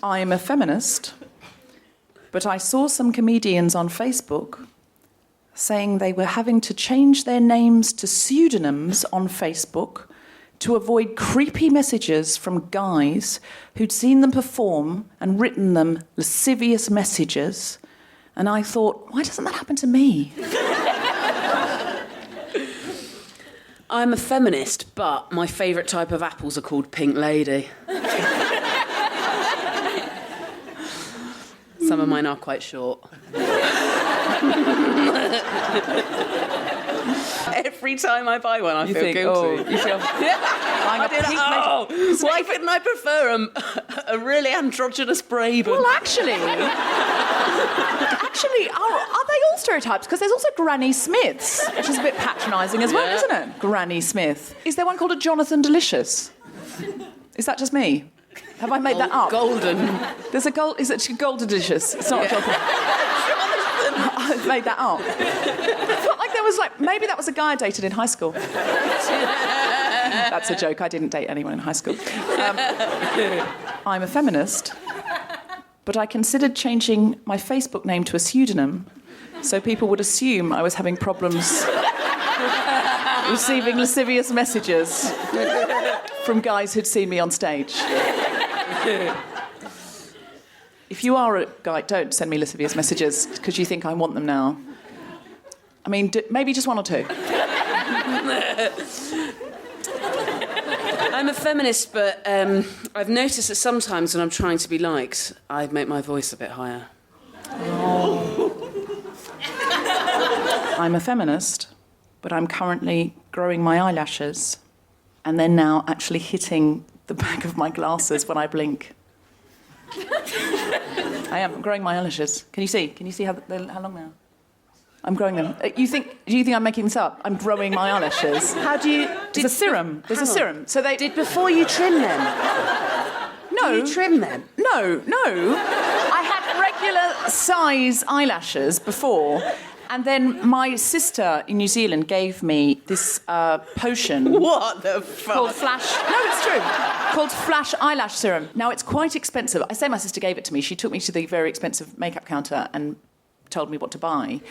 I'm a feminist, but I saw some comedians on Facebook saying they were having to change their names to pseudonyms on Facebook to avoid creepy messages from guys who'd seen them perform and written them lascivious messages. And I thought, why doesn't that happen to me? I'm a feminist, but my favourite type of apples are called Pink Lady. Some of mine are quite short. Every time I buy one, I feel guilty. Oh, you feel why couldn't I prefer a really androgynous Brabant? Well, actually, are they all stereotypes? Because there's also Granny Smiths, which is a bit patronising as well, isn't it? Granny Smith. Is there one called a Jonathan Delicious? Is that just me? Have I made that up? Golden. There's a gold. Is it Golden Delicious? It's not Jonathan. I've made that up. I felt like there was maybe that was a guy I dated in high school. That's a joke. I didn't date anyone in high school. I'm a feminist, but I considered changing my Facebook name to a pseudonym so people would assume I was having problems receiving lascivious messages from guys who'd seen me on stage. If you are a guy, don't send me lascivious messages because you think I want them now. I mean, maybe just one or two. I'm a feminist, but I've noticed that sometimes when I'm trying to be liked, I make my voice a bit higher. Oh. I'm a feminist, but I'm currently growing my eyelashes and then now actually hitting the back of my glasses when I blink. I am growing my eyelashes. Can you see? Can you see how long they are? I'm growing them. Do you think I'm making this up? I'm growing my eyelashes. How do you... There's a serum. There's a serum. So they did before you trim them? No. Do you trim them? No. I had regular size eyelashes before, and then my sister in New Zealand gave me this potion. What the fuck? Called Flash... No, it's true. Called Flash Eyelash Serum. Now, it's quite expensive. I say my sister gave it to me. She took me to the very expensive makeup counter and told me what to buy.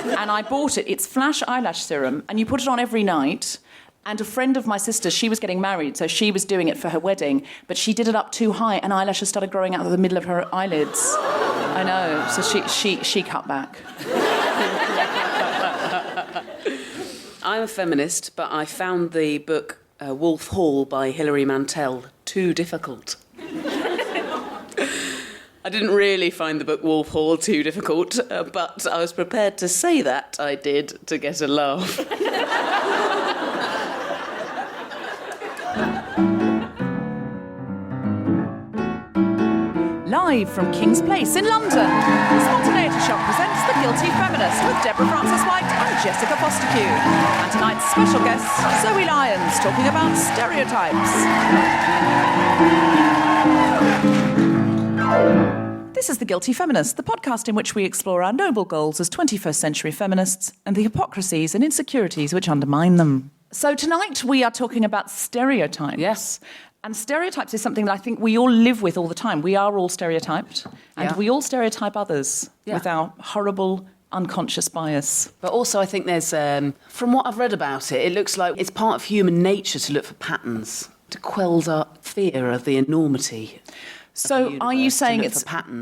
And I bought it. It's Flash Eyelash Serum, and you put it on every night. And a friend of my sister's, she was getting married, so she was doing it for her wedding, but she did it up too high, and eyelashes started growing out of the middle of her eyelids. I know. So she cut back. I'm a feminist, but I found the book Wolf Hall by Hilary Mantel too difficult. I didn't really find the book Wolf Hall too difficult, but I was prepared to say that I did to get a laugh. Live from King's Place in London, Spontaneity Shop presents The Guilty Feminist with Deborah Frances-White and Jessica Fostekew. And tonight's special guests, Zoe Lyons, talking about stereotypes. This is The Guilty Feminist, the podcast in which we explore our noble goals as 21st century feminists and the hypocrisies and insecurities which undermine them. So tonight we are talking about stereotypes. Yes. And stereotypes is something that I think we all live with all the time. We are all stereotyped, and we all stereotype others with our horrible, unconscious bias. But also I think there's, from what I've read about it, it looks like it's part of human nature to look for patterns, to quell our fear of the enormity. So are you saying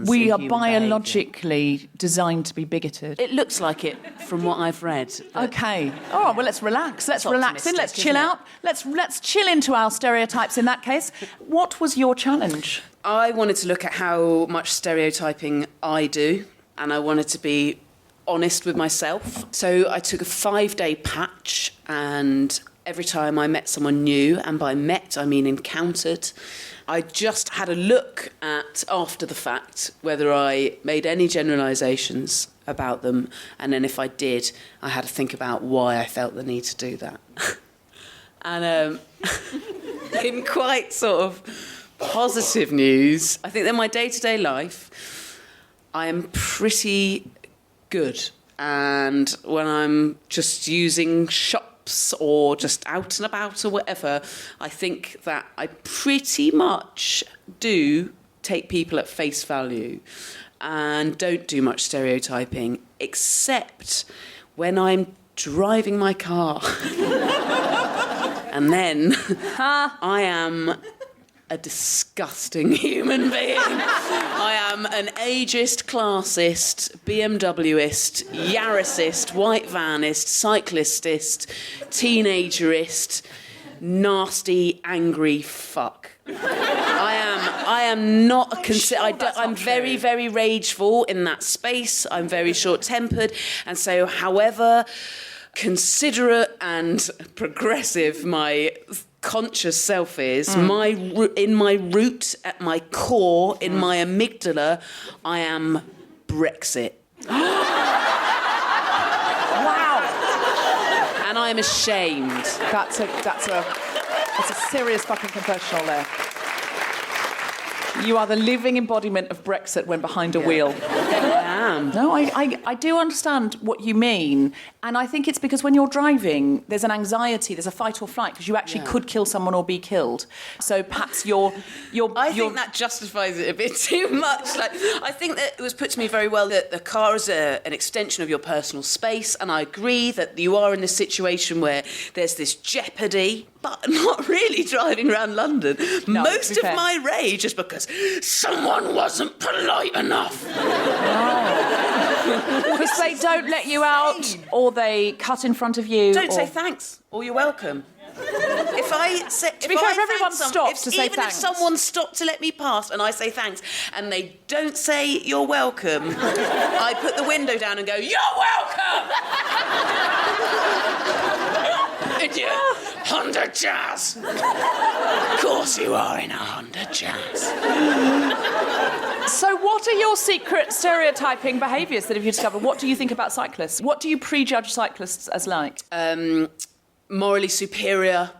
we are biologically behaviour. designed to be bigoted? It looks like it from what I've read. Okay. All right, well, let's relax. Let's relax in. Let's chill out. Let's chill into our stereotypes in that case. What was your challenge? I wanted to look at how much stereotyping I do, and I wanted to be honest with myself. So I took a 5-day patch, and every time I met someone new, and by met I mean encountered, I just had a look at, after the fact, whether I made any generalisations about them, and then if I did, I had to think about why I felt the need to do that. And in quite sort of positive news, I think that in my day-to-day life, I am pretty good. And when I'm just using shops or just out and about or whatever, I think that I pretty much do take people at face value and don't do much stereotyping, except when I'm driving my car. And then I am a disgusting human being. I am an ageist, classist, BMWist, Yarisist, white vanist, cyclistist, teenagerist, nasty, angry fuck. I am not I'm very, very rageful in that space. I'm very short-tempered. And so, however considerate and progressive my conscious self is, in my root, at my core, in my amygdala, I am Brexit. Wow. And I'm ashamed. That's a serious fucking confessional there. You are the living embodiment of Brexit when behind a wheel. I am. No, I do understand what you mean. And I think it's because when you're driving, there's an anxiety, there's a fight or flight, because you actually could kill someone or be killed. So perhaps I think that justifies it a bit too much. Like, I think that it was put to me very well that the car is an extension of your personal space, and I agree that you are in this situation where there's this jeopardy, but not really driving around London. No, Most of my rage is because someone wasn't polite enough. Because they don't let you out, or they cut in front of you. Don't say thanks, or you're welcome. If everyone stops to say even thanks. If someone stopped to let me pass and I say thanks and they don't say you're welcome, I put the window down and go, you're welcome! Idiot. Honda Jazz. Of course you are in a Honda Jazz. So what are your secret stereotyping behaviours that have you discovered? What do you think about cyclists? What do you prejudge cyclists as like? Morally superior.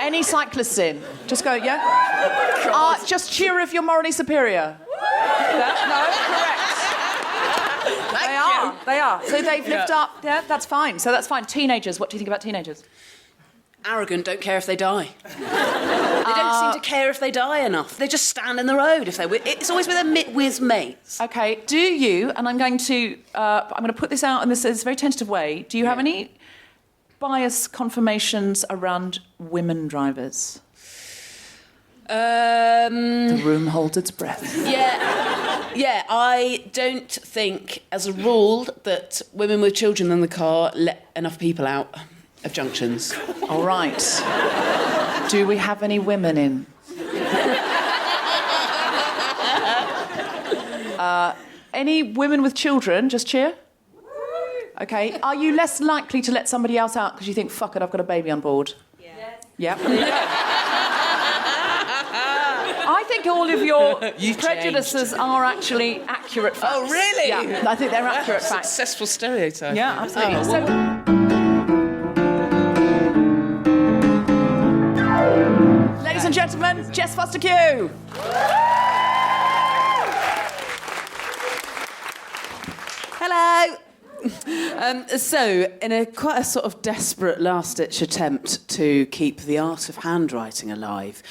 Any cyclists in? Just go, yeah? Just cheer if you're morally superior. No, correct. They are. So they've lived up. Yeah, that's fine. So that's fine. Teenagers, what do you think about teenagers? Arrogant, don't care if they die. They don't seem to care if they die enough. They just stand in the road if they're it's always with mates. Okay, do you, and I'm going to put this out in this very tentative way, do you have any bias confirmations around women drivers? The room holds its breath. Yeah, I don't think, as a rule, that women with children in the car let enough people out of junctions. All right. Do we have any women in? Any women with children? Just cheer. Okay. Are you less likely to let somebody else out because you think, fuck it, I've got a baby on board? Yes. Yeah. I think all of your prejudices are actually accurate facts. Oh, really? Yeah, I think they're accurate facts. Successful stereotype. Yeah, absolutely. Oh. So, ladies and gentlemen, Jess Fostekew. Hello. So, in quite a sort of desperate last-ditch attempt to keep the art of handwriting alive,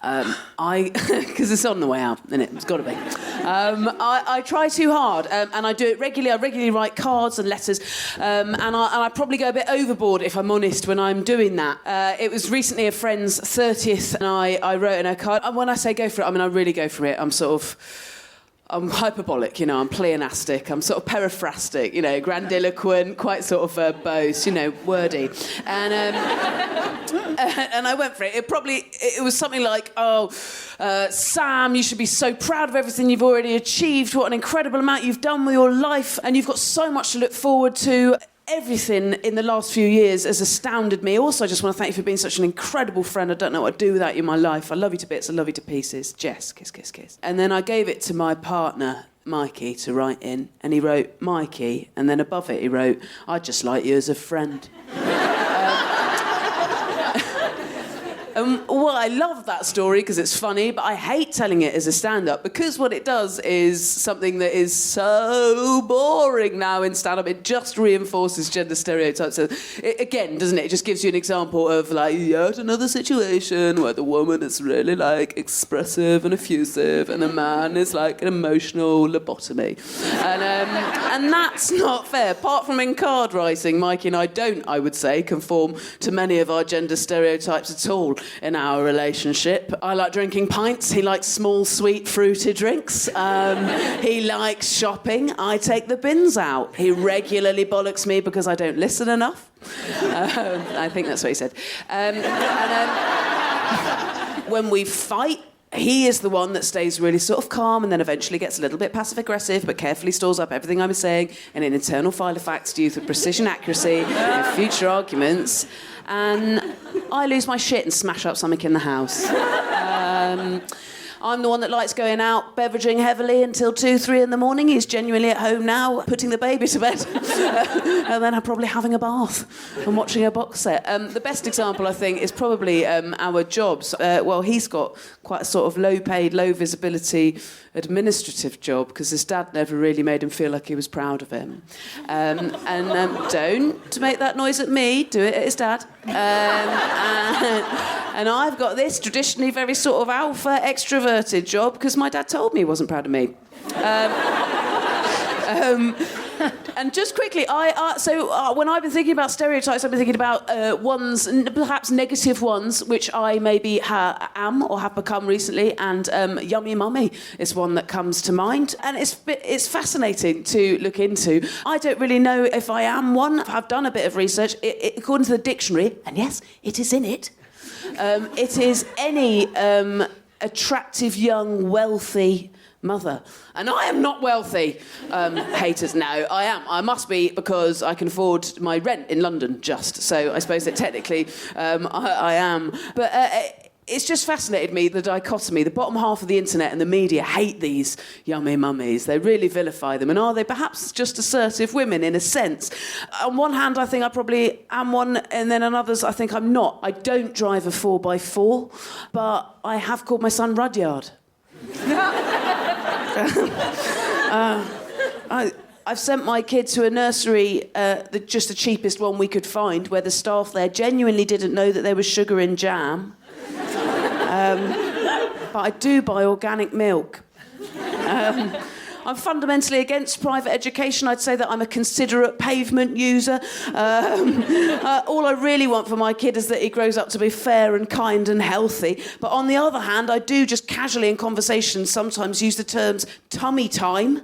because it's on the way out, isn't it? It's got to be. I try too hard, and I do it regularly. I regularly write cards and letters, and I probably go a bit overboard, if I'm honest, when I'm doing that. It was recently a friend's 30th, and I wrote in her card. And when I say go for it, I mean I really go for it. I'm hyperbolic, I'm pleonastic, I'm sort of periphrastic, grandiloquent, quite sort of verbose, wordy. And I went for it. It was something like, Sam, you should be so proud of everything you've already achieved. What an incredible amount you've done with your life. And you've got so much to look forward to. Everything in the last few years has astounded me. Also, I just want to thank you for being such an incredible friend. I don't know what I'd do without you in my life. I love you to bits. I love you to pieces. Jess, kiss, kiss, kiss. And then I gave it to my partner, Mikey, to write in. And he wrote, Mikey. And then above it, he wrote, I'd just like you as a friend. Well, I love that story because it's funny, but I hate telling it as a stand-up because what it does is something that is so boring now in stand-up. It just reinforces gender stereotypes. Again, doesn't it? It just gives you an example of, like, yet another situation where the woman is really, like, expressive and effusive and the man is, like, an emotional lobotomy. And that's not fair. Apart from in card writing, Mikey and I would say, conform to many of our gender stereotypes at all in our relationship. I like drinking pints. He likes small, sweet, fruity drinks. He likes shopping. I take the bins out. He regularly bollocks me because I don't listen enough. I think that's what he said. When we fight, he is the one that stays really sort of calm and then eventually gets a little bit passive-aggressive but carefully stores up everything I'm saying in an internal file of facts to use with precision accuracy in future arguments. And I lose my shit and smash up something in the house. I'm the one that likes going out, beveraging heavily until 2, 3 in the morning. He's genuinely at home now, putting the baby to bed. And then I'm probably having a bath and watching a box set. The best example, I think, is probably our jobs. Well, he's got quite a sort of low-paid, low-visibility administrative job because his dad never really made him feel like he was proud of him. Don't make that noise at me, do it at his dad. And I've got this traditionally very sort of alpha, extroverted job because my dad told me he wasn't proud of me. And just quickly, when I've been thinking about stereotypes, I've been thinking about ones, perhaps negative ones, which I maybe am or have become recently, and yummy mummy is one that comes to mind. And it's fascinating to look into. I don't really know if I am one. I've done a bit of research. According to the dictionary, and yes, it is in it, it is any attractive, young, wealthy mother. And I am not wealthy, haters. No, I am. I must be because I can afford my rent in London just. So I suppose that technically I am. But it's just fascinated me, the dichotomy. The bottom half of the internet and the media hate these yummy mummies. They really vilify them. And are they perhaps just assertive women in a sense? On one hand, I think I probably am one, and then on others, I think I'm not. I don't drive a 4x4, but I have called my son Rudyard. I've sent my kid to a nursery, just the cheapest one we could find, where the staff there genuinely didn't know that there was sugar in jam. But I do buy organic milk. I'm fundamentally against private education. I'd say that I'm a considerate pavement user. All I really want for my kid is that he grows up to be fair and kind and healthy. But on the other hand, I do just casually in conversation sometimes use the terms tummy time.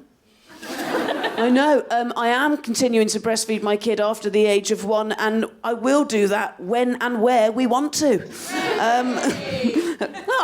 I know. I am continuing to breastfeed my kid after the age of 1, and I will do that when and where we want to.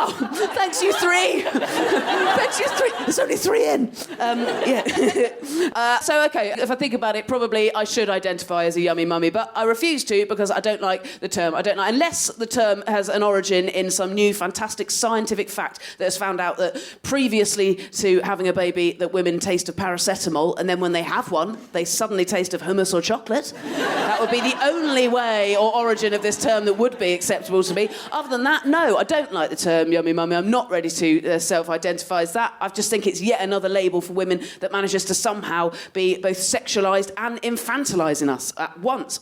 Oh, thanks, you 3. Thanks, you 3. There's only 3 in. Yeah. So, OK, if I think about it, probably I should identify as a yummy mummy, but I refuse to because I don't like the term. I don't like, unless the term has an origin in some new fantastic scientific fact that has found out that previously to having a baby that women taste of paracetamol, and then when they have one, they suddenly taste of hummus or chocolate. That would be the only way or origin of this term that would be acceptable to me. Other than that, no, I don't like the term yummy mummy. I'm not ready to self-identify as that. I just think it's yet another label for women that manages to somehow be both sexualised and infantilising us at once.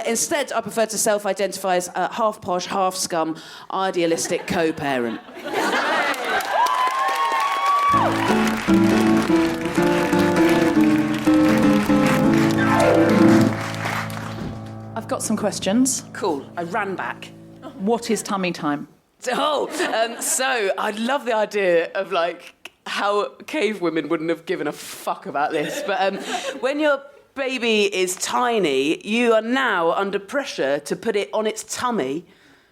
Instead, I prefer to self-identify as a half posh, half scum, idealistic co-parent. I've got some questions. Cool. I ran back. What is tummy time? So I love the idea of, like, how cave women wouldn't have given a fuck about this. But when your baby is tiny, you are now under pressure to put it on its tummy.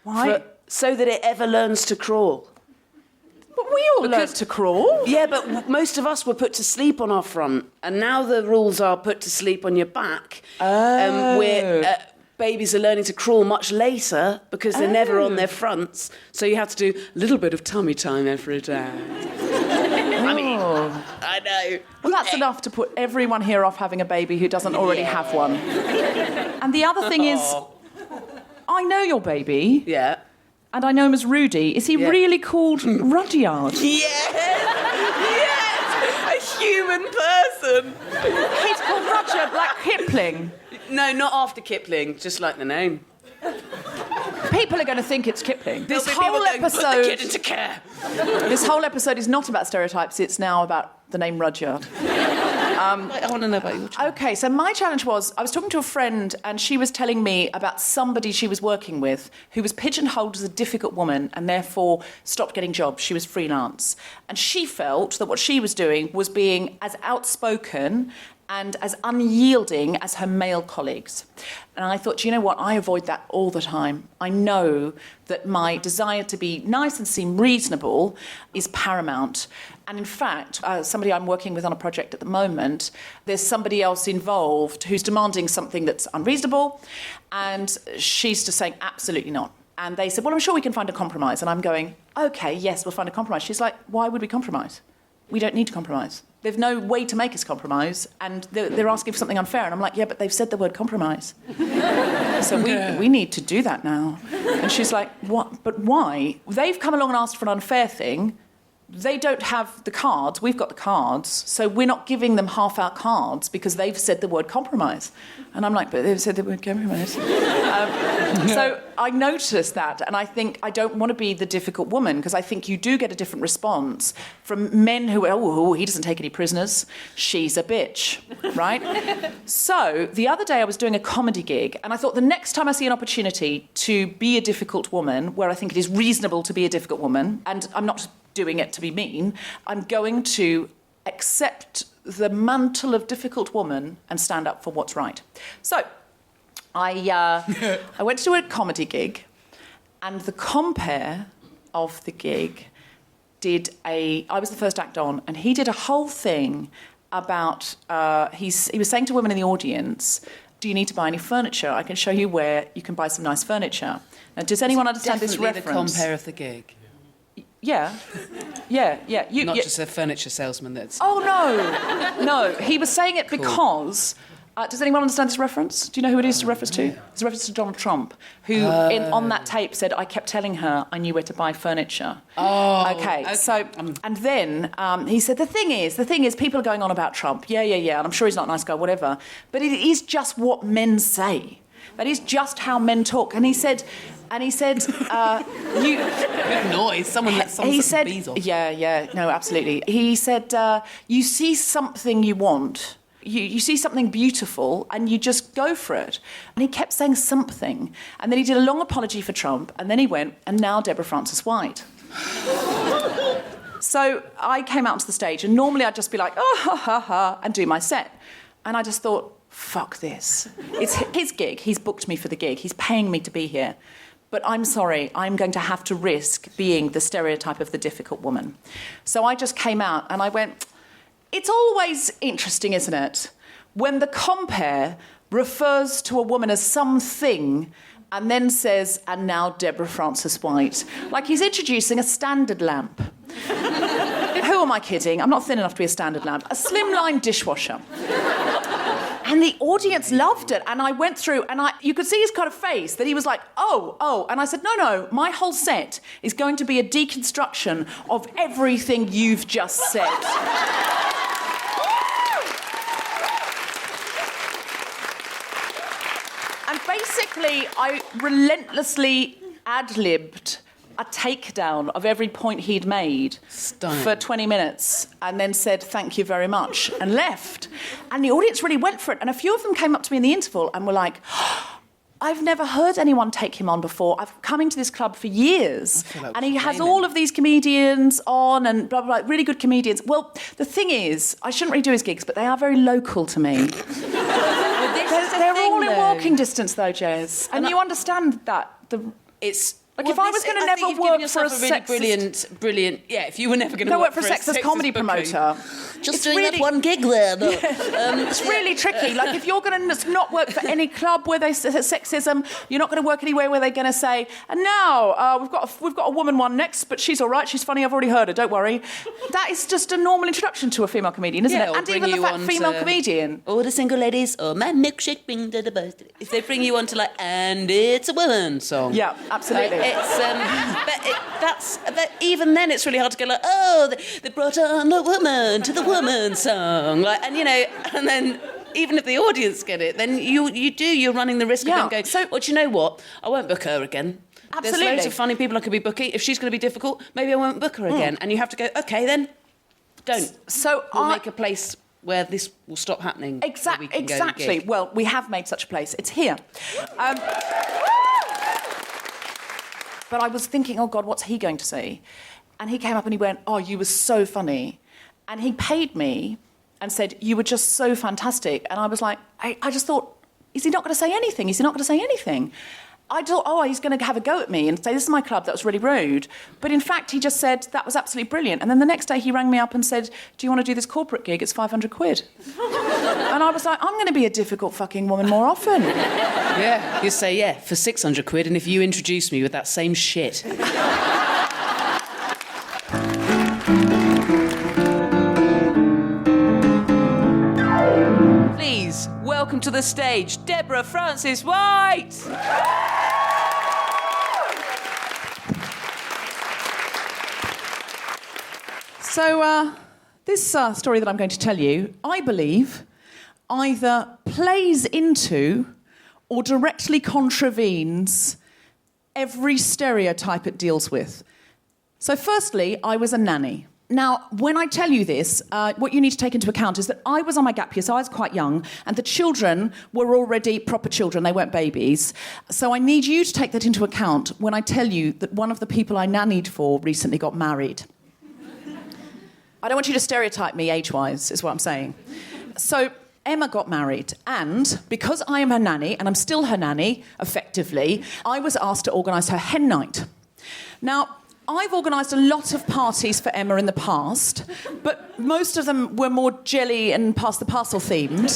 Why? So that it ever learns to crawl. But we all learnt to crawl. Yeah, but most of us were put to sleep on our front, and now the rules are put to sleep on your back. Babies are learning to crawl much later because they're never on their fronts, so you have to do a little bit of tummy time every day. I mean, I know. Well, that's enough to put everyone here off having a baby who doesn't already have one. And the other thing is, I know your baby. Yeah. and I know him as Rudy. Is he really called Rudyard? Yes, a human person. He's called Rudyard, like Kipling. No, not after Kipling, just like the name. People are going to think it's Kipling. This There'll be whole people going, episode. Put the kid into care. This whole episode is not about stereotypes. It's now about the name Rudyard. I want to know about your challenge. Okay, so my challenge was, I was talking to a friend and she was telling me about somebody she was working with who was pigeonholed as a difficult woman and therefore stopped getting jobs. She was freelance. And she felt that what she was doing was being as outspoken and as unyielding as her male colleagues. And I thought, you know what, I avoid that all the time. I know that my desire to be nice and seem reasonable is paramount. And in fact, somebody I'm working with on a project at the moment, there's somebody else involved who's demanding something that's unreasonable, and she's just saying, absolutely not. And they said, well, I'm sure we can find a compromise. And I'm going, OK, yes, we'll find a compromise. She's like, why would we compromise? We don't need to compromise. There's no way to make us compromise, and they're asking for something unfair. And I'm like, yeah, but they've said the word compromise. So we need to do that now. And she's like, what? But why? They've come along and asked for an unfair thing. They don't have the cards. We've got the cards. So we're not giving them half our cards because they've said the word compromise. And I'm like, but they've said the word compromise. So I noticed that, and I think I don't want to be the difficult woman because I think you do get a different response from men who, oh, he doesn't take any prisoners. She's a bitch, right? So the other day I was doing a comedy gig, and I thought the next time I see an opportunity to be a difficult woman, where I think it is reasonable to be a difficult woman, and I'm not doing it to be mean, I'm going to accept the mantle of difficult woman and stand up for what's right. So I went to do a comedy gig, and the compere of the gig I was the first act on, and he did a whole thing about, he was saying to women in the audience, do you need to buy any furniture? I can show you where you can buy some nice furniture. Now, does anyone understand this reference? Definitely the compere of the gig. Yeah. Not just a furniture salesman that's... Oh, no. He was saying it because... does anyone understand this reference? Do you know who it is to reference to? It's a reference to Donald Trump, who on that tape said, I kept telling her I knew where to buy furniture. Oh. Okay. So, and then he said, the thing is, people are going on about Trump. Yeah, and I'm sure he's not a nice guy, whatever. But it is just what men say. That is just how men talk. And he said, you... Good noise. Someone let some bees off. Yeah, no, absolutely. He said, you see something you want, you see something beautiful, and you just go for it. And he kept saying something. And then he did a long apology for Trump, and then he went, and now Deborah Frances-White. So I came out onto the stage, and normally I'd just be like, oh, ha, ha, ha, and do my set. And I just thought, fuck this. It's his gig. He's booked me for the gig. He's paying me to be here. But I'm sorry, I'm going to have to risk being the stereotype of the difficult woman. So I just came out and I went, it's always interesting, isn't it, when the compere refers to a woman as something and then says, and now Deborah Frances-White. Like he's introducing a standard lamp. Who am I kidding? I'm not thin enough to be a standard lamp. A slimline dishwasher. And the audience loved it. And I went through, and you could see his kind of face, that he was like, oh. And I said, no, my whole set is going to be a deconstruction of everything you've just said. And basically, I relentlessly ad-libbed a takedown of every point he'd made for 20 minutes and then said, thank you very much, and left. And the audience really went for it. And a few of them came up to me in the interval and were like, I've never heard anyone take him on before. I've come into this club for years. And he has all of these comedians on and blah, blah, blah, really good comedians. Well, the thing is, I shouldn't really do his gigs, but they are very local to me. They're all in walking distance, though, Jez. And you understand that. If I was going to never work for a sexist... brilliant... Yeah, if you were never going to work for a sexist comedy promoter... Just doing that one gig there, though. It's really tricky. Like, if you're going to not work for any club where there's sexism, you're not going to work anywhere where they're going to say, and now we've got a woman one next, but she's all right, she's funny, I've already heard her, don't worry. That is just a normal introduction to a female comedian, isn't it? And even the fact female comedian. All the single ladies, oh, my milkshake bring to the birthday. If they bring you on to, like, and it's a woman song. Yeah, absolutely. But even then, it's really hard to go like, oh, they brought on a woman to the woman song, like, and and then. Even if the audience get it, then you're running the risk of them going, well, do you know what? I won't book her again. Absolutely. There's loads of funny people I could be booking. If she's going to be difficult, maybe I won't book her again. And you have to go, OK, then don't. So we'll make a place where this will stop happening. Exactly. Well, we have made such a place. It's here. But I was thinking, oh, God, what's he going to say? And he came up and he went, oh, you were so funny. And he paid me and said, you were just so fantastic. And I was like, I just thought, is he not going to say anything? Is he not going to say anything? I thought, oh, he's going to have a go at me and say, this is my club, that was really rude. But in fact, he just said, that was absolutely brilliant. And then the next day he rang me up and said, do you want to do this corporate gig? It's 500 quid. And I was like, I'm going to be a difficult fucking woman more often. Yeah, you say, yeah, for 600 quid, and if you introduce me with that same shit. Please, welcome to the stage, Deborah Frances-White! So, this story that I'm going to tell you, I believe, either plays into or directly contravenes every stereotype it deals with. So, firstly, I was a nanny. Now, when I tell you this, what you need to take into account is that I was on my gap year, so I was quite young, and the children were already proper children, they weren't babies. So I need you to take that into account when I tell you that one of the people I nannied for recently got married. I don't want you to stereotype me age-wise, is what I'm saying. So Emma got married, and because I am her nanny, and I'm still her nanny, effectively, I was asked to organise her hen night. Now, I've organised a lot of parties for Emma in the past, but most of them were more jelly and pass the parcel themed.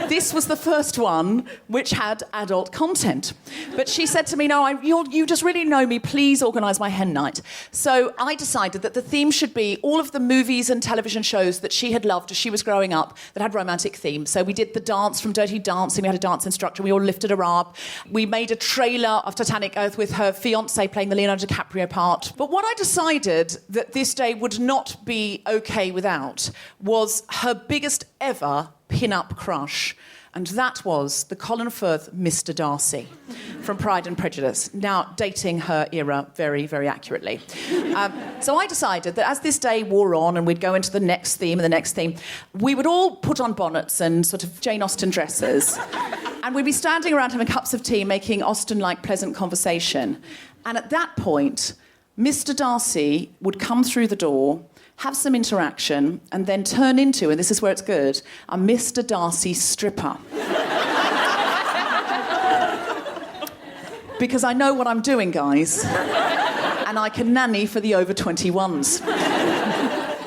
This was the first one which had adult content. But she said to me, no, you just really know me, please organise my hen night. So I decided that the theme should be all of the movies and television shows that she had loved as she was growing up that had romantic themes. So we did the dance from Dirty Dancing, we had a dance instructor, we all lifted her up. We made a trailer of Titanic with her fiancé playing the Leonardo DiCaprio part. But what I decided that this day would not be okay without was her biggest ever pin-up crush. And that was the Colin Firth Mr. Darcy from Pride and Prejudice, now dating her era very, very accurately. So I decided that as this day wore on and we'd go into the next theme and the next theme, we would all put on bonnets and sort of Jane Austen dresses, and we'd be standing around having cups of tea, making Austen-like pleasant conversation. And at that point, Mr. Darcy would come through the door, have some interaction, and then turn into, and this is where it's good, a Mr. Darcy stripper. Because I know what I'm doing, guys, and I can nanny for the over 21s.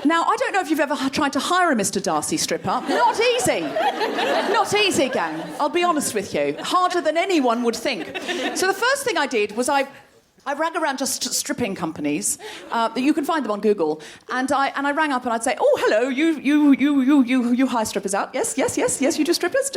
Now, I don't know if you've ever tried to hire a Mr. Darcy stripper. Not easy. Not easy, gang. I'll be honest with you. Harder than anyone would think. So the first thing I did was I rang around just stripping companies. You can find them on Google. And I rang up and I'd say, oh, hello, you hire strippers out. Yes, you do strippers.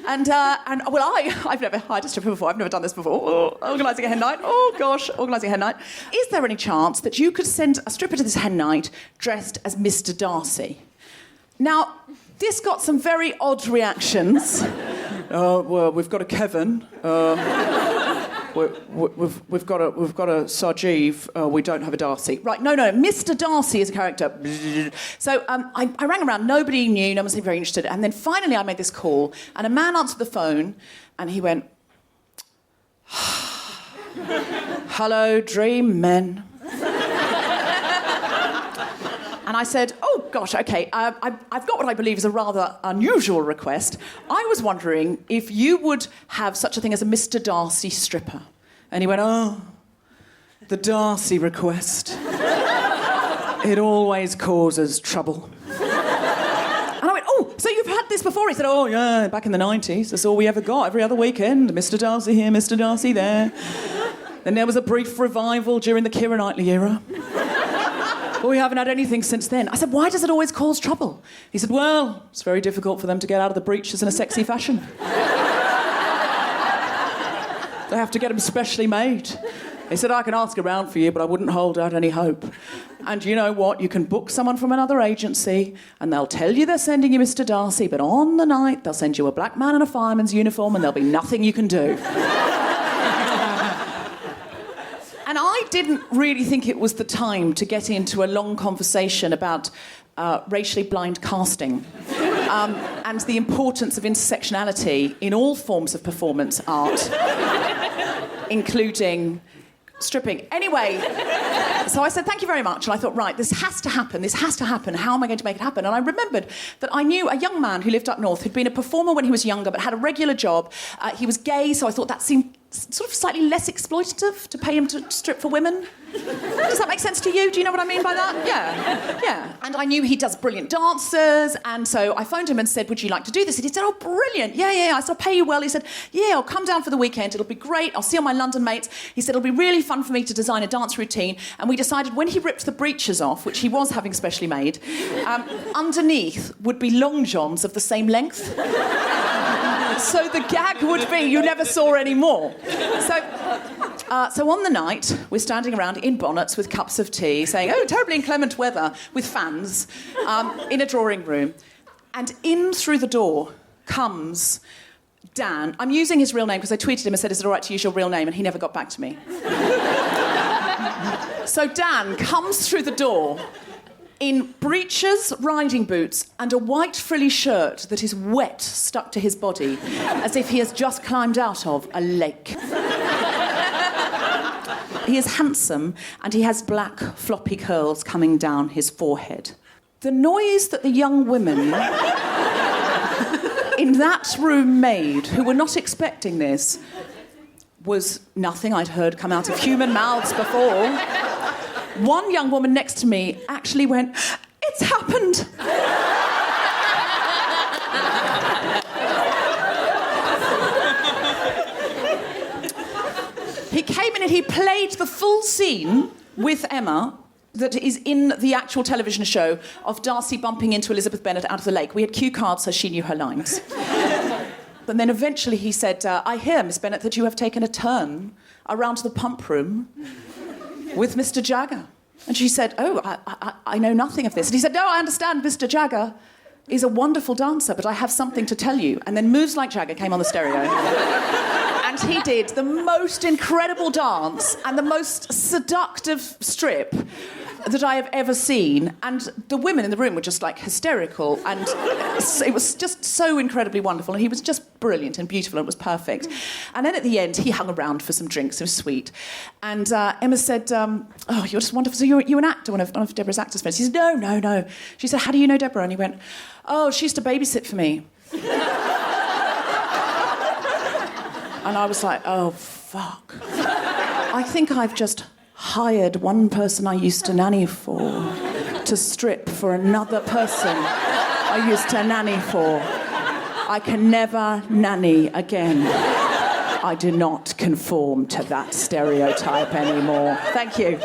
And I've never hired a stripper before. I've never done this before. Oh, organising a hen night. Oh, gosh, organising a hen night. Is there any chance that you could send a stripper to this hen night dressed as Mr. Darcy? Now, this got some very odd reactions. Well, we've got a Kevin. We've got a Sarjeev. We don't have a Darcy. Right? No. Mr. Darcy is a character. So I rang around. Nobody knew. No one seemed very interested. And then finally, I made this call, and a man answered the phone, and he went, "Hello, dream men." And I said, oh, gosh, OK, I've got what I believe is a rather unusual request. I was wondering if you would have such a thing as a Mr. Darcy stripper. And he went, oh, the Darcy request. It always causes trouble. And I went, oh, so you've had this before? He said, oh, yeah, back in the 90s. That's all we ever got, every other weekend. Mr. Darcy here, Mr. Darcy there. Then there was a brief revival during the Keira Knightley era. But we haven't had anything since then. I said, why does it always cause trouble? He said, well, it's very difficult for them to get out of the breeches in a sexy fashion. They have to get them specially made. He said, I can ask around for you, but I wouldn't hold out any hope. And you know what? You can book someone from another agency and they'll tell you they're sending you Mr. Darcy, but on the night they'll send you a black man in a fireman's uniform and there'll be nothing you can do. And I didn't really think it was the time to get into a long conversation about racially blind casting and the importance of intersectionality in all forms of performance art, including stripping. Anyway, so I said, thank you very much. And I thought, right, this has to happen. This has to happen. How am I going to make it happen? And I remembered that I knew a young man who lived up north who'd been a performer when he was younger but had a regular job. He was gay, so I thought that seemed sort of slightly less exploitative to pay him to strip for women. Does that make sense to you? Do you know what I mean by that? Yeah. And I knew he does brilliant dances, and so I phoned him and said, would you like to do this? And he said, oh, brilliant. Yeah. I said, I'll pay you well. He said, yeah, I'll come down for the weekend. It'll be great. I'll see all my London mates. He said, it'll be really fun for me to design a dance routine. And we decided when he ripped the breeches off, which he was having specially made, underneath would be long johns of the same length. So the gag would be you never saw any more. So on the night, we're standing around in bonnets with cups of tea, saying, oh, terribly inclement weather, with fans, in a drawing room. And in through the door comes Dan. I'm using his real name because I tweeted him and said, is it all right to use your real name? And he never got back to me. So Dan comes through the door in breeches, riding boots, and a white frilly shirt that is wet stuck to his body, as if he has just climbed out of a lake. He is handsome, and he has black, floppy curls coming down his forehead. The noise that the young women in that room made, who were not expecting this, was nothing I'd heard come out of human mouths before. One young woman next to me actually went, it's happened. He came in and he played the full scene with Emma that is in the actual television show of Darcy bumping into Elizabeth Bennet out of the lake. We had cue cards so she knew her lines. But then eventually he said, I hear, Miss Bennet, that you have taken a turn around the pump room with Mr. Jagger. And she said, oh, I know nothing of this. And he said, no, I understand Mr. Jagger is a wonderful dancer, but I have something to tell you. And then Moves Like Jagger came on the stereo. And he did the most incredible dance and the most seductive strip that I have ever seen. And the women in the room were just, like, hysterical. And it was just so incredibly wonderful. And he was just brilliant and beautiful, and it was perfect. And then at the end, he hung around for some drinks. It was sweet. And Emma said, oh, you're just wonderful. So you're an actor, one of Deborah's actors friends. He said, no. She said, how do you know Deborah? And he went, oh, she used to babysit for me. And I was like, oh, fuck. I think I've just hired one person I used to nanny for to strip for another person I used to nanny for. I can never nanny again. I do not conform to that stereotype anymore. Thank you.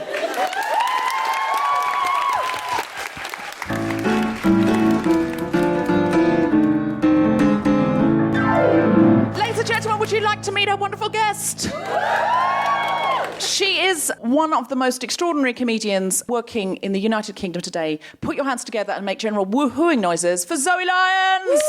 Ladies and gentlemen, would you like to meet our wonderful guest? She is one of the most extraordinary comedians working in the United Kingdom today. Put your hands together and make general woohooing noises for Zoe Lyons!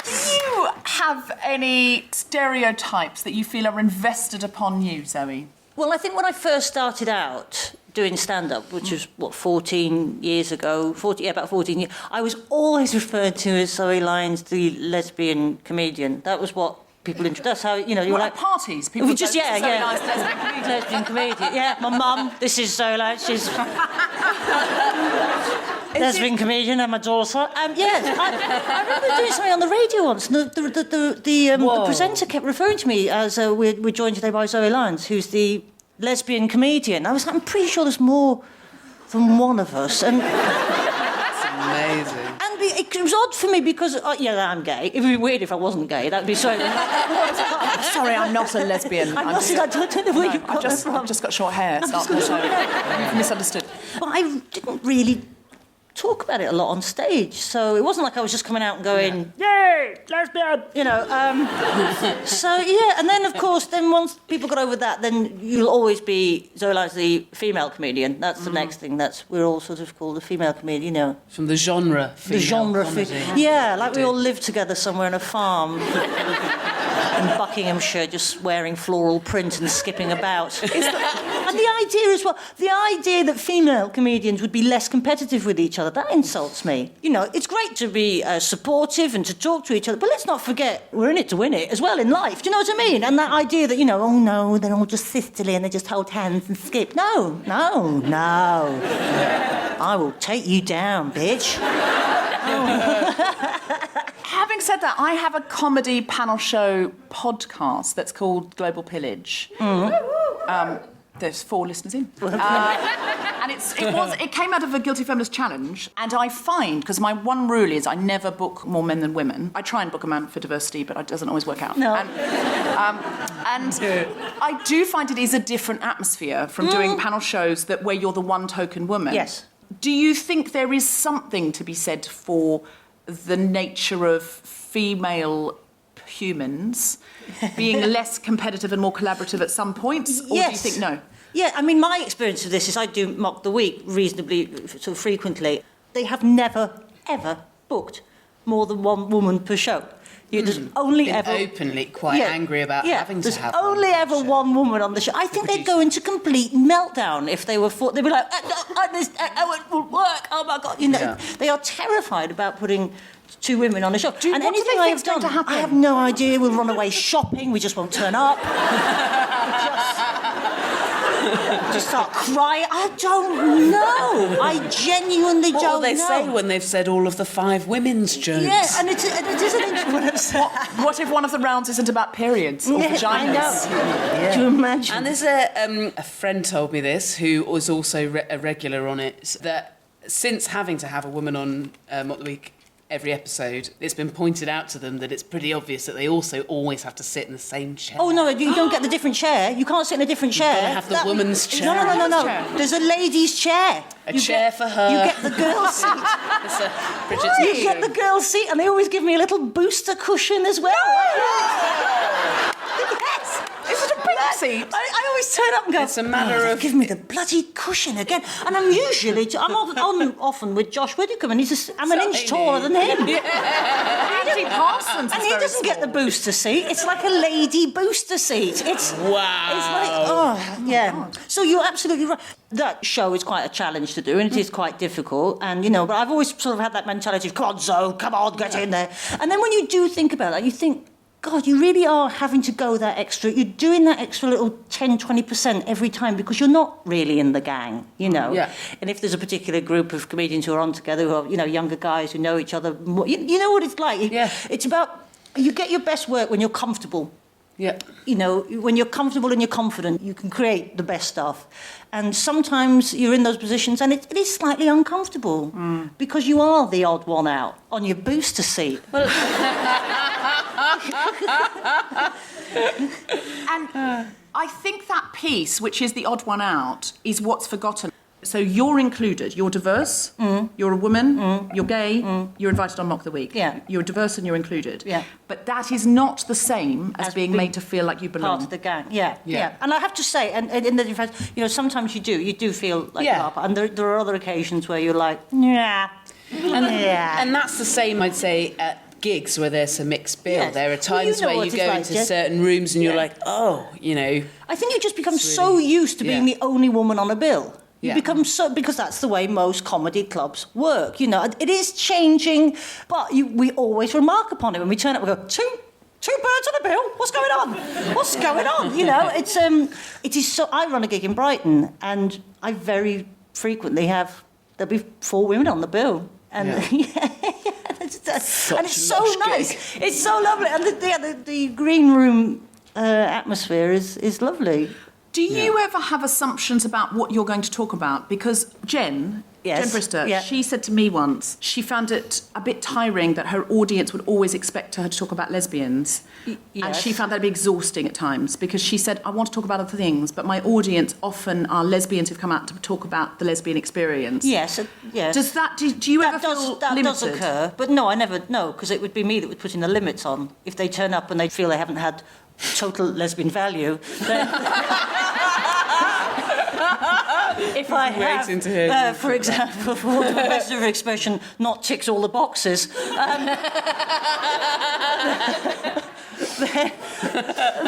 Do you have any stereotypes that you feel are invested upon you, Zoe? Well, I think when I first started out doing stand-up, which was, 14 years ago, about 14 years, I was always referred to as Zoe Lyons, the lesbian comedian. That was what people... That's how, you know, you were like... At parties? People would just, go, yeah. Lyons, lesbian comedian. Lesbian comedian, yeah. My mum, this is Zoe Lyons, she's... lesbian comedian, and my daughter. Yes, I remember doing something on the radio once, and the presenter kept referring to me as we're joined today by Zoe Lyons, who's the lesbian comedian. I was like, I'm pretty sure there's more than one of us. And That's amazing. And it was odd for me because, I'm gay. It would be weird if I wasn't gay. That would be so... Sorry, I'm not a lesbian. I don't know where you've got that from. I've just got short hair. It's not, so you've misunderstood. But I didn't really talk about it a lot on stage. So it wasn't like I was just coming out and going, yay, lesbian, you know. So, yeah, and then, of course, then once people got over that, then you'll always be Zoe Lyons, the female comedian. That's the next thing. We're all sort of called the female comedian, you know. From the genre comedy. Yeah, like we all live together somewhere on a farm in Buckinghamshire, just wearing floral print and skipping about. And the idea as well, the idea that female comedians would be less competitive with each other, that insults me. You know, it's great to be supportive and to talk to each other, but let's not forget we're in it to win it as well in life. Do you know what I mean? And that idea that, you know, oh no, they're all just sisterly and they just hold hands and skip. No. I will take you down, bitch. Having said that, I have a comedy panel show podcast that's called Global Pillage. There's 4 listeners in. And it came out of a Guilty Feminist challenge. And I find, because my one rule is I never book more men than women. I try and book a man for diversity, but it doesn't always work out. No. And I do find it is a different atmosphere from doing panel shows where you're the one token woman. Yes. Do you think there is something to be said for the nature of female humans being less competitive and more collaborative at some points? Or do you think no? Yeah, I mean, my experience of this is I do Mock the Week reasonably sort of frequently. They have never, ever booked more than one woman per show. There's only been ever openly quite angry about having to have. There's only ever one woman on the show. I think they'd go into complete meltdown if they were. They'd be like, it will work. Oh my god! You know, they are terrified about putting 2 women on a show. And anything I have done, I have no idea. We'll run away shopping. We just won't turn up. Just start crying. I don't know. I genuinely don't know. What will they say when they've said all of the 5 women's jokes? Yeah, and it is an interesting. What if one of the rounds isn't about periods or vaginas? I know. Do you imagine? And there's a friend told me this, who was also a regular on it, that since having to have a woman on Mock the Week every episode, it's been pointed out to them that it's pretty obvious that they also always have to sit in the same chair. Oh, no, you don't get the different chair. You can't sit in a different chair. You've got to have the woman's chair. No. There's a lady's chair. A chair for her. You get the girl's seat. You get the girl's seat, and they always give me a little booster cushion as well. Yes. Is it a pink seat? I always turn up and go, it's a matter of... give me the bloody cushion again. And I'm often with Josh Widdicombe, and I'm an inch taller than him. Andy Parsons. And he doesn't get the booster seat. It's like a lady booster seat. Wow. It's like, So you're absolutely right. That show is quite a challenge to do, and it is quite difficult. And, you know, but I've always sort of had that mentality of, come on, Zoe, come on, get in there. And then when you do think about that, you think, God, you really are having to go that extra. You're doing that extra little 10, 20% every time because you're not really in the gang, you know. Yeah. And if there's a particular group of comedians who are on together, who are, you know, younger guys who know each other more, you know what it's like. Yeah. It's about, you get your best work when you're comfortable. Yeah. You know, when you're comfortable and you're confident, you can create the best stuff. And sometimes you're in those positions and it is slightly uncomfortable because you are the odd one out on your booster seat. Well, and I think that piece, which is the odd one out, is what's forgotten. So you're included. You're diverse. You're a woman. You're gay. You're invited on Mock the Week. Yeah. You're diverse and you're included. Yeah. But that is not the same as being made to feel like you belong. Part of the gang. Yeah. And I have to say, and in the defence, you know, sometimes you do feel like you are, and there are other occasions where you're like, And that's the same, I'd say, at gigs where there's a mixed bill. Yes. There are times where you go into certain rooms and you're like, oh, you know. I think you just become so used to being the only woman on a bill. You become so, because that's the way most comedy clubs work. You know, it is changing, but we always remark upon it. When we turn up, we go, two birds on a bill? What's going on? What's going on? You know, it is so... I run a gig in Brighton, and I very frequently there'll be 4 women on the bill. And and it's so nice. Gig. It's so lovely. And the green room atmosphere is lovely. Do you ever have assumptions about what you're going to talk about? Because Jen Brister, she said to me once, she found it a bit tiring that her audience would always expect her to talk about lesbians. And she found that a bit exhausting at times, because she said, I want to talk about other things, but my audience often are lesbians who've come out to talk about the lesbian experience. Yes. Does that, do you ever feel that limited? does occur, but no, I never, no, because it would be me that would put in the limits on. If they turn up and they feel they haven't had total lesbian value, then... If I have, for example, for the best of expression, not ticks all the boxes,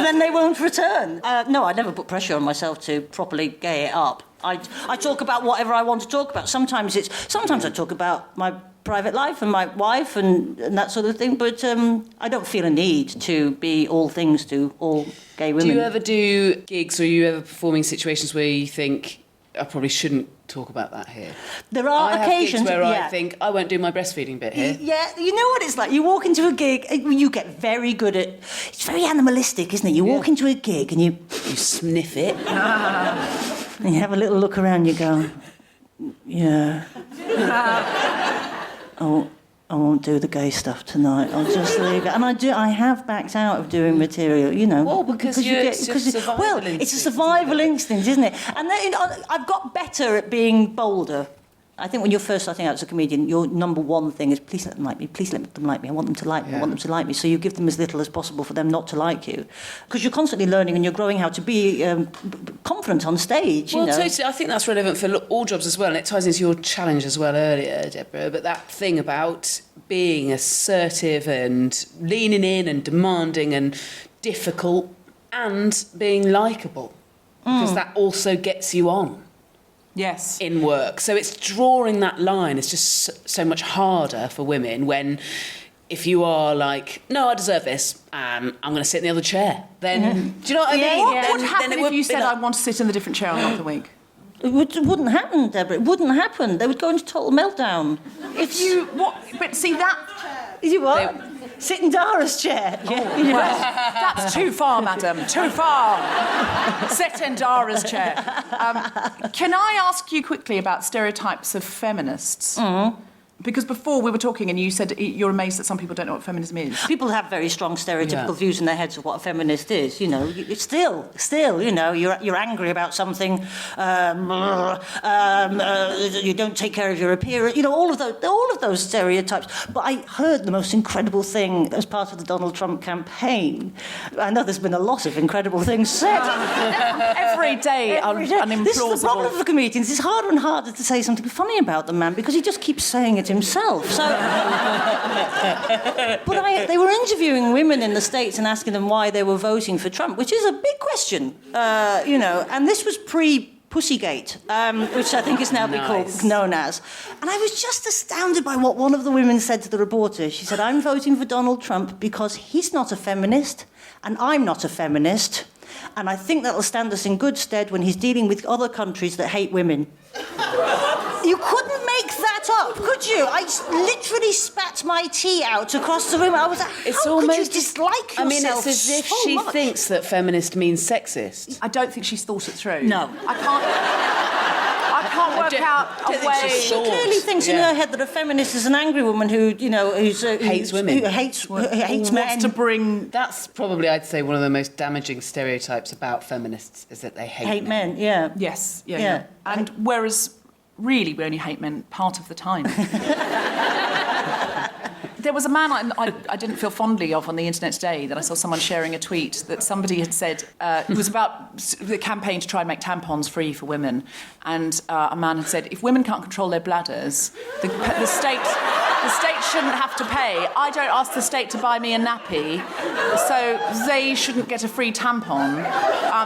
then they won't return. No, I never put pressure on myself to properly gay it up. I talk about whatever I want to talk about. Sometimes I talk about my private life and my wife and that sort of thing, but I don't feel a need to be all things to all gay women. Do you ever do gigs, or are you ever performing situations where you think, I probably shouldn't talk about that here? There are occasions where I think, I won't do my breastfeeding bit here. Yeah, you know what it's like. You walk into a gig, you get very good at... It's very animalistic, isn't it? You walk into a gig and you sniff it. And you have a little look around, you go, yeah. Oh, I won't do the gay stuff tonight. I'll just leave it. And I have backed out of doing material, you know. Well, because it's a survival instinct. It's a survival instinct, isn't it? And then, you know, I've got better at being bolder. I think when you're first starting out as a comedian, your number one thing is, please let them like me, please let them like me, I want them to like me, I want them to like me. So you give them as little as possible for them not to like you. Because you're constantly learning and you're growing how to be confident on stage, you know. Totally. I think that's relevant for all jobs as well, and it ties into your challenge as well earlier, Deborah, but that thing about being assertive and leaning in and demanding and difficult and being likeable, because that also gets you on. Yes. In work. So it's drawing that line. It's just so much harder for women when, if you are like, no, I deserve this, I'm going to sit in the other chair, then, do you know what I mean? What would happen if you said, I want to sit in the different chair on the week? It wouldn't happen, Deborah. It wouldn't happen. They would go into total meltdown. If you... What? But see, that... You what? Sit in Dara's chair. Well, that's too far, madam. Too far. Sit in Dara's chair. Can I ask you quickly about stereotypes of feminists? Because before we were talking and you said you're amazed that some people don't know what feminism is. People have very strong stereotypical views in their heads of what a feminist is, you know. It's still, you know, you're angry about something, you don't take care of your appearance, you know, all of those stereotypes. But I heard the most incredible thing as part of the Donald Trump campaign. I know there's been a lot of incredible things said. Every day. Unimplausible. This is the problem for comedians. It's harder and harder to say something funny about the man because he just keeps saying it himself. So, but they were interviewing women in the States and asking them why they were voting for Trump, which is a big question, you know. And this was pre-Pussygate, which I think is now known as. And I was just astounded by what one of the women said to the reporter. She said, "I'm voting for Donald Trump because he's not a feminist, and I'm not a feminist, and I think that'll stand us in good stead when he's dealing with other countries that hate women." You couldn't make that up, could you? I literally spat my tea out across the room. I was like, how could you dislike yourself? I mean, it's as if she thinks that feminist means sexist. I don't think she's thought it through. No. I can't work out a way. She clearly thinks in her head that a feminist is an angry woman who, you know, hates women, who hates men. To bring... That's probably, I'd say, one of the most damaging stereotypes about feminists is that they hate men. Yeah. Yes. Yeah. And whereas really we only hate men part of the time. There was a man I didn't feel fondly of on the internet today that I saw someone sharing a tweet that somebody had said it was about the campaign to try and make tampons free for women, and a man had said, if women can't control their bladders, the state shouldn't have to pay. I don't ask the state to buy me a nappy, so they shouldn't get a free tampon.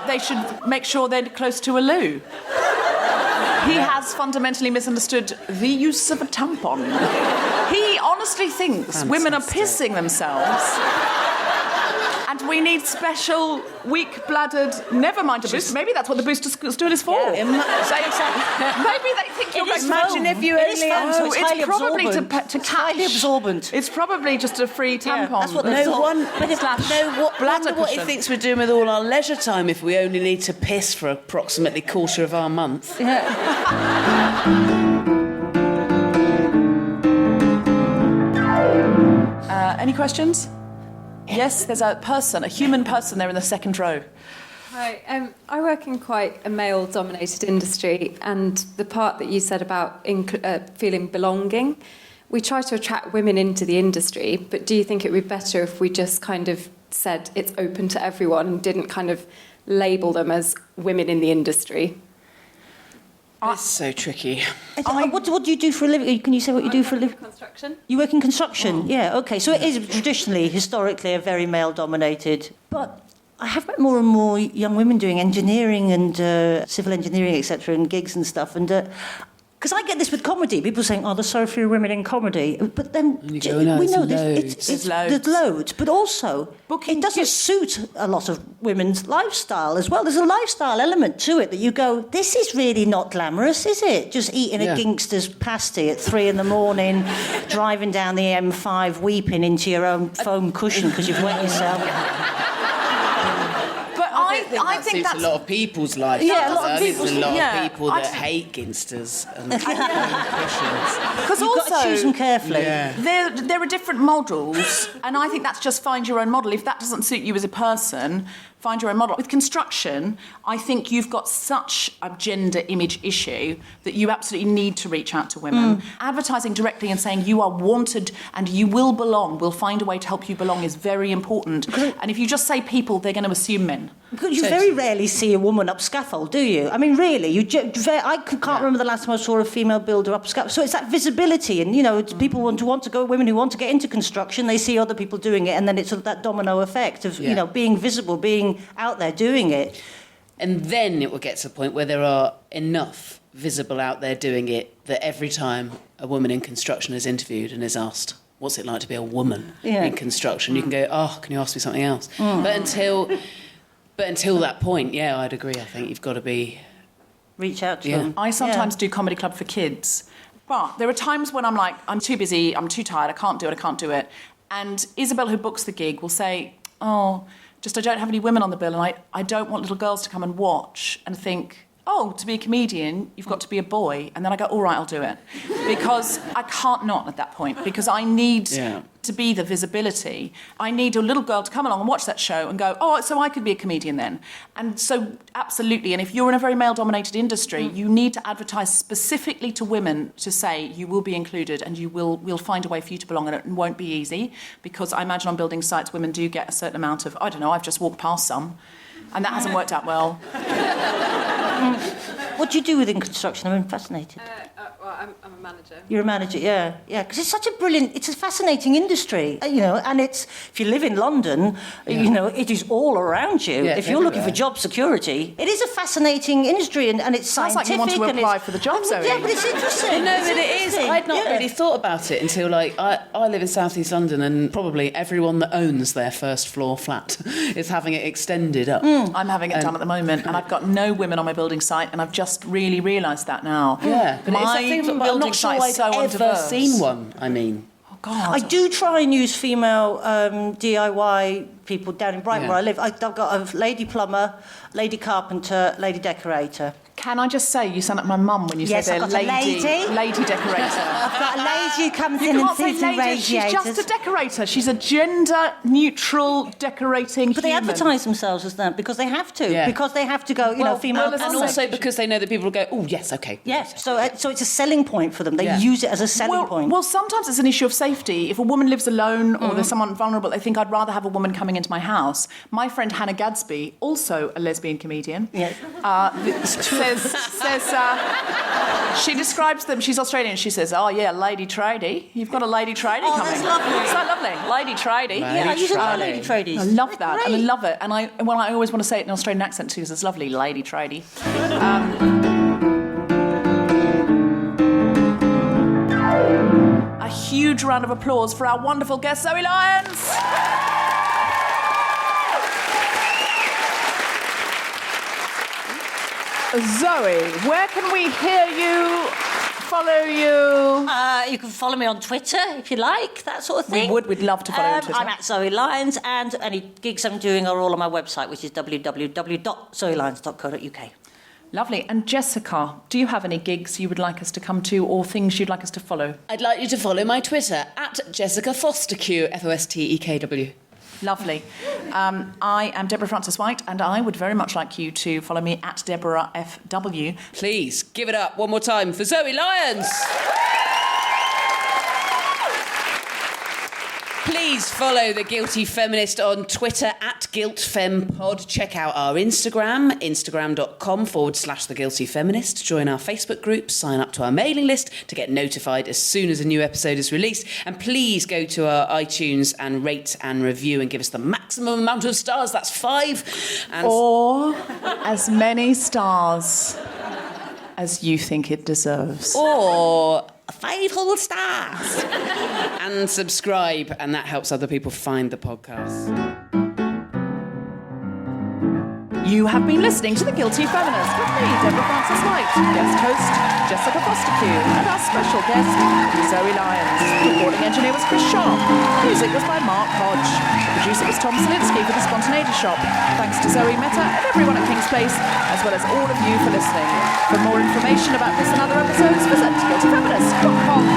They should make sure they're close to a loo. He has fundamentally misunderstood the use of a tampon. He honestly thinks women are pissing themselves And we need special, weak-bladdered, never mind a booster. Maybe that's what the booster stool is for. Yeah, Maybe they think you're going to... Imagine if you only... so it's probably absorbent. to It's highly catch. absorbent. It's probably just a free tampon. that's what they No one... Slash wonder what he cushion. thinks we're doing with all our leisure time if we only need to piss for approximately quarter of our month. Any questions? Yes, there's a person, a human person there in the second row. Hi, I work in quite a male-dominated industry, and the part that you said about feeling belonging, we try to attract women into the industry, but do you think it would be better if we just kind of said it's open to everyone and didn't kind of label them as women in the industry? It's so tricky. What do you do for a living? Can you say what you do for a living? Construction. You work in construction? Yeah, OK. So it is traditionally, historically, a very male-dominated... But I have met more and more young women doing engineering and civil engineering, etc., and gigs and stuff. And because I get this with comedy, people saying, "Oh, there's so few women in comedy," but then you go, no, we know There's there's loads. But also, it doesn't suit a lot of women's lifestyle as well. There's a lifestyle element to it that you go, "This is really not glamorous, is it? Just eating a gangster's pasty at 3 a.m, driving down the M5, weeping into your own foam cushion because you've wet yourself." I think that's a lot of people's lives. Yeah, a lot of There's a lot yeah. of people that hate ginsters and cushions. Because You've got to choose them carefully. Yeah. There are different models, and I think that's just find your own model. If that doesn't suit you as a person, find your own model. With construction, I think you've got such a gender image issue that you absolutely need to reach out to women. Advertising directly and saying you are wanted and you will belong, we'll find a way to help you belong is very important. And if you just say people, they're going to assume men. Because you very rarely see a woman up scaffold, do you? I mean, really, I can't remember the last time I saw a female builder up scaffold. So it's that visibility, and it's people want to go. Women who want to get into construction, they see other people doing it, and then it's sort of that domino effect of being visible, being out there doing it. And then it will get to the point where there are enough visible out there doing it that every time a woman in construction is interviewed and is asked, "What's it like to be a woman in construction?" you can go, "Oh, can you ask me something else?" But until that point, I'd agree. I think you've got to be... Reach out to them. I sometimes do comedy club for kids. But there are times when I'm like, I'm too busy, I'm too tired, I can't do it. And Isabel, who books the gig, will say, "Oh, just I don't have any women on the bill, and I don't want little girls to come and watch and think, oh, to be a comedian, you've got to be a boy." And then I go, all right, I'll do it. Because I can't not at that point, because I need to be the visibility. I need a little girl to come along and watch that show and go, oh, so I could be a comedian then. And so, absolutely, and if you're in a very male-dominated industry, you need to advertise specifically to women to say you will be included and we'll find a way for you to belong, and it won't be easy, because I imagine on building sites, women do get a certain amount of, I don't know, I've just walked past some, and that hasn't worked out well. What do you do within construction? I'm fascinated. I'm a manager. You're a manager, yeah, because it's such a brilliant, it's a fascinating industry, and it's, if you live in London, it is all around you. If you're looking for job security, it is a fascinating industry, and it's Sounds scientific. like you want to apply for the job, Zoe. Yeah, but it's interesting. No, but it is. I'd not really thought about it until, I live in South East London, and probably everyone that owns their first floor flat is having it extended up. I'm having it done at the moment, and I've got no women on my building site, and I've just really realised that now. Yeah, but my it's a thing, but I'm building not sure site I've is so ever undiverse. seen one, I mean. Oh, God. I do try and use female DIY people down in Brighton where I live. I've got a lady plumber, lady carpenter, lady decorator. Can I just say, you sound like my mum when you Yes, say I've they're got a lady decorator. I've got a lady who comes You in and can't say sees the lady, she's radiators. just a decorator. She's a gender-neutral decorating But they human. advertise themselves as that because they have to. Yeah. Because they have to go, female. And also because they know that people will go, oh, yes, OK. Yes, so it's a selling point for them. They use it as a selling point. Well, sometimes it's an issue of safety. If a woman lives alone or there's someone vulnerable, they think I'd rather have a woman coming into my house. My friend Hannah Gadsby, also a lesbian comedian, says she describes them. She's Australian. She says, "Oh yeah, lady tradie. You've got a lady tradie coming. That's lovely. It's so lovely, lady tradie. I use it for lady tradies. I love that, and I Great. love it. And I always want to say it in an Australian accent too, because it's lovely, lady tradie. A huge round of applause for our wonderful guest, Zoe Lyons. Zoe, where can we hear you, follow you? You can follow me on Twitter if you like, that sort of thing. We'd love to follow you on Twitter. I'm at Zoe Lyons, and any gigs I'm doing are all on my website, which is www.zoelyons.co.uk. Lovely. And Jessica, do you have any gigs you would like us to come to or things you'd like us to follow? I'd like you to follow my Twitter, at Jessica Fostekew, F-O-S-T-E-K-W. Lovely. I am Deborah Frances-White, and I would very much like you to follow me at Deborah FW. Please, give it up one more time for Zoe Lyons. Please follow The Guilty Feminist on Twitter at GuiltFemPod. Check out our Instagram, instagram.com/The Guilty Feminist. Join our Facebook group, sign up to our mailing list to get notified as soon as a new episode is released. And please go to our iTunes and rate and review and give us the maximum amount of stars. That's 5. Or as many stars as you think it deserves. Or 5 whole stars. And subscribe, and that helps other people find the podcast. You have been listening to The Guilty Feminist with me, Deborah Frances-White, guest host Jessica Fostekew, and our special guest, Zoe Lyons. Recording engineer was Chris Sharp. Music was by Mark Hodge. Producer was Tom Salinsky for The Spontaneity Shop. Thanks to Zoe Meta and everyone at King's Place, as well as all of you for listening. For more information about this and other episodes, visit guiltyfeminist.com.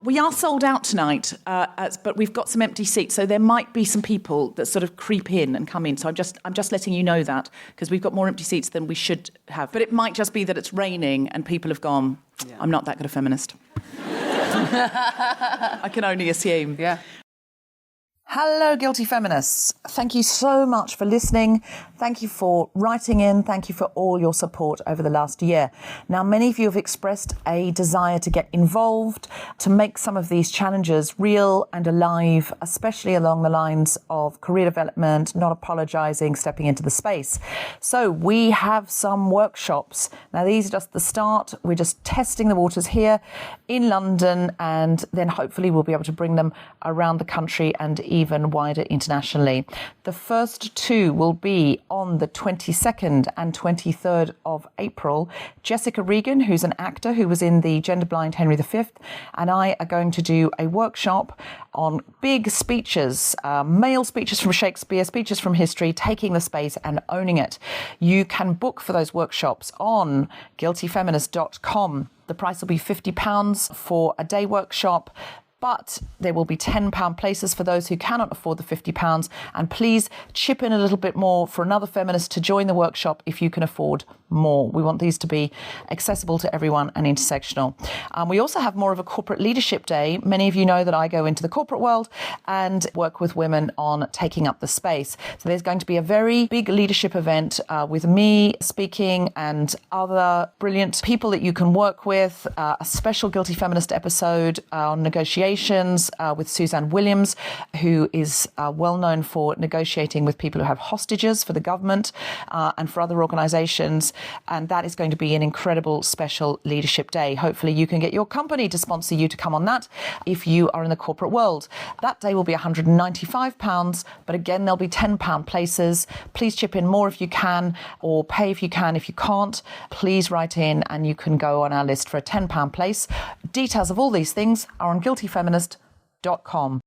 We are sold out tonight, but we've got some empty seats, so there might be some people that sort of creep in and come in. So I'm just letting you know that, because we've got more empty seats than we should have. But it might just be that it's raining and people have gone, I'm not that good a feminist. I can only assume. Yeah. Hello, Guilty Feminists. Thank you so much for listening. Thank you for writing in. Thank you for all your support over the last year. Now, many of you have expressed a desire to get involved, to make some of these challenges real and alive, especially along the lines of career development, not apologising, stepping into the space. So we have some workshops. Now, these are just the start. We're just testing the waters here in London, and then hopefully we'll be able to bring them around the country and even wider internationally. The first 2 will be on the 22nd and 23rd of April. Jessica Regan, who's an actor who was in the Gender Blind Henry V, and I are going to do a workshop on big speeches, male speeches from Shakespeare, speeches from history, taking the space and owning it. You can book for those workshops on guiltyfeminist.com. The price will be £50 for a day workshop, but there will be £10 places for those who cannot afford the £50. And please chip in a little bit more for another feminist to join the workshop if you can afford more. We want these to be accessible to everyone and intersectional. We also have more of a corporate leadership day. Many of you know that I go into the corporate world and work with women on taking up the space. So there's going to be a very big leadership event with me speaking and other brilliant people that you can work with. A special Guilty Feminist episode on negotiations with Suzanne Williams, who is well known for negotiating with people who have hostages for the government and for other organisations. And that is going to be an incredible special leadership day. Hopefully you can get your company to sponsor you to come on that if you are in the corporate world. That day will be £195, but again, there'll be £10 places. Please chip in more if you can, or pay if you can. If you can't, please write in and you can go on our list for a £10 place. Details of all these things are on guiltyfeminist.com.